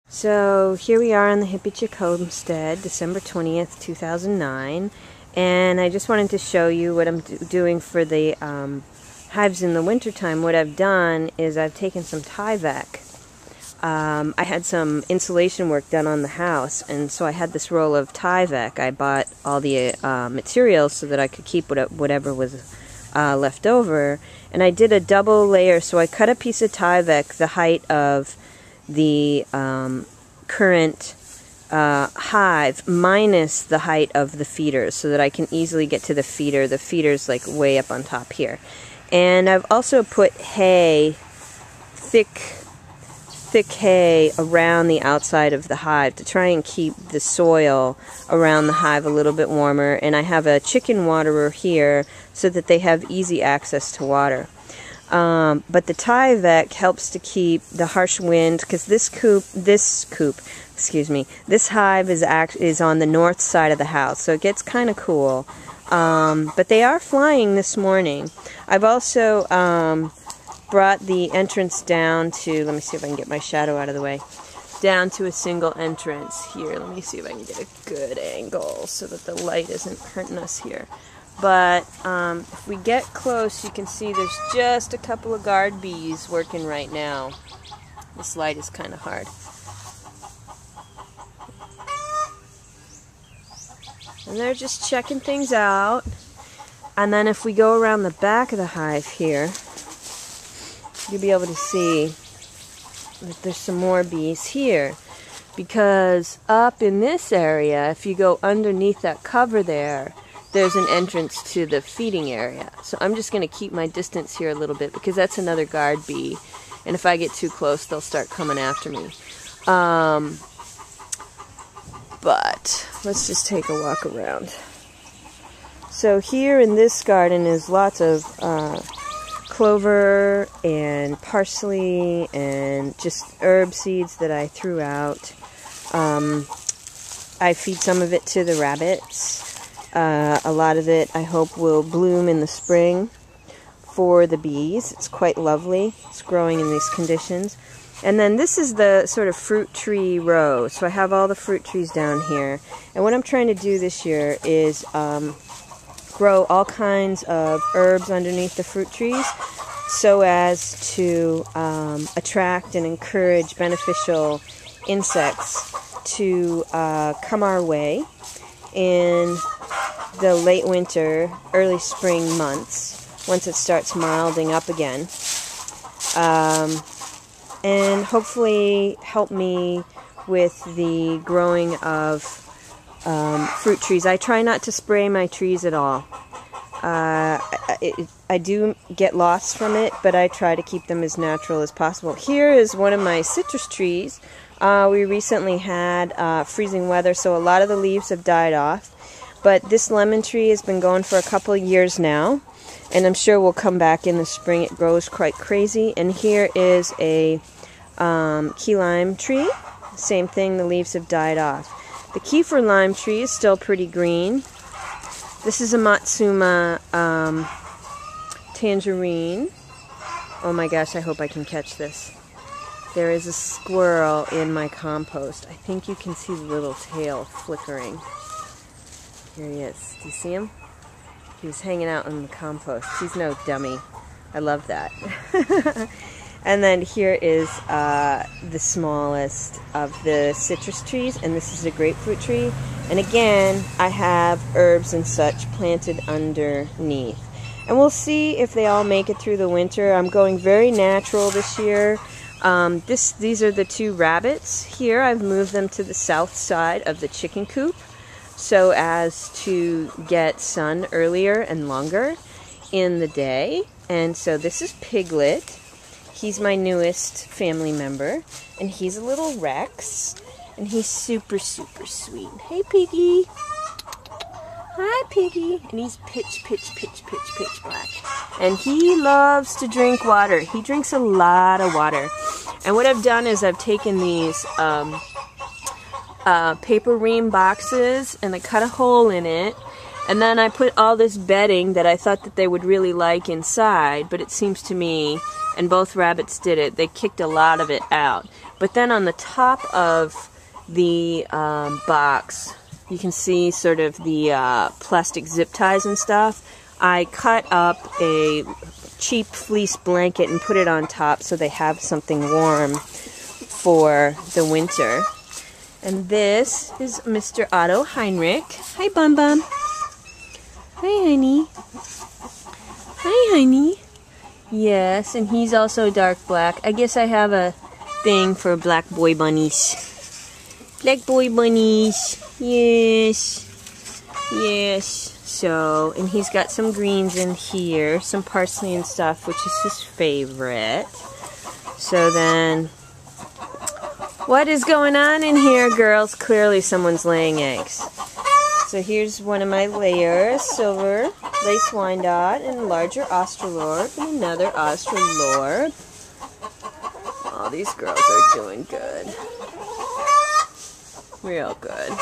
So here we are on the hippychick homestead, December 20th, 2009, and I just wanted to show you what I'm doing for the hives in the wintertime. What I've done is I've taken some Tyvek. I had some insulation work done on the house, and so I had this roll of Tyvek. I bought all the materials so that I could keep whatever was left over, and I did a double layer. So I cut a piece of Tyvek the height of the current hive minus the height of the feeders, so that I can easily get to the feeder. The feeder's like way up on top here. And I've also put hay, thick hay around the outside of the hive to try and keep the soil around the hive a little bit warmer. And I have a chicken waterer here so that they have easy access to water. But the Tyvek helps to keep the harsh wind, because this hive is on the north side of the house, so it gets kind of cool. But they are flying this morning. I've also brought the entrance down to, let me see if I can get my shadow out of the way, down to a single entrance here. Let me see if I can get a good angle so that the light isn't hurting us here. But if we get close, you can see there's just a couple of guard bees working right now. This light is kind of hard. And they're just checking things out. And then if we go around the back of the hive here, you'll be able to see that there's some more bees here. Because up in this area, if you go underneath that cover there, there's an entrance to the feeding area. So I'm just going to keep my distance here a little bit, because that's another guard bee. And if I get too close, they'll start coming after me. But let's just take a walk around. So here in this garden is lots of clover and parsley and just herb seeds that I threw out. I feed some of it to the rabbits. A lot of it I hope will bloom in the spring for the bees. It's quite lovely. It's growing in these conditions. And then this is the sort of fruit tree row. So I have all the fruit trees down here. And what I'm trying to do this year is grow all kinds of herbs underneath the fruit trees, so as to attract and encourage beneficial insects to come our way in the late winter, early spring months, once it starts milding up again. And hopefully help me with the growing of fruit trees. I try not to spray my trees at all. I do get loss from it, but I try to keep them as natural as possible. Here is one of my citrus trees. We recently had freezing weather, so a lot of the leaves have died off. But this lemon tree has been going for a couple of years now, and I'm sure we'll come back in the spring. It grows quite crazy. And here is a key lime tree. Same thing, the leaves have died off. The Kefir lime tree is still pretty green. This is a Matsuma tangerine. Oh my gosh, I hope I can catch this. There is a squirrel in my compost. I think you can see the little tail flickering. Here he is. Do you see him? He's hanging out in the compost. He's no dummy. I love that. And then here is the smallest of the citrus trees, and this is a grapefruit tree. And again, I have herbs and such planted underneath. And we'll see if they all make it through the winter. I'm going very natural this year. These are the two rabbits here. I've moved them to the south side of the chicken coop, so as to get sun earlier and longer in the day. And so this is Piglet. He's my newest family member, and he's a little Rex, and he's super, super sweet. Hey, Piggy. Hi, Piggy. And he's pitch black. And he loves to drink water. He drinks a lot of water. And what I've done is I've taken these paper ream boxes, and I cut a hole in it, and then I put all this bedding that I thought that they would really like inside, but it seems to me, and both rabbits did it, they kicked a lot of it out. But then on the top of the box, you can see sort of the plastic zip ties and stuff. I cut up a cheap fleece blanket and put it on top so they have something warm for the winter. And this is Mr. Otto Heinrich. Hi, Bum Bum. Hi, honey. Hi, honey. Yes, and he's also dark black. I guess I have a thing for black boy bunnies. Black boy bunnies. Yes. Yes. So, and he's got some greens in here, some parsley and stuff, which is his favorite. So then, what is going on in here, girls? Clearly someone's laying eggs. So here's one of my layers, silver lace Wyandotte, and a larger Australorp, and another Australorp. Oh, these girls are doing good. Real good.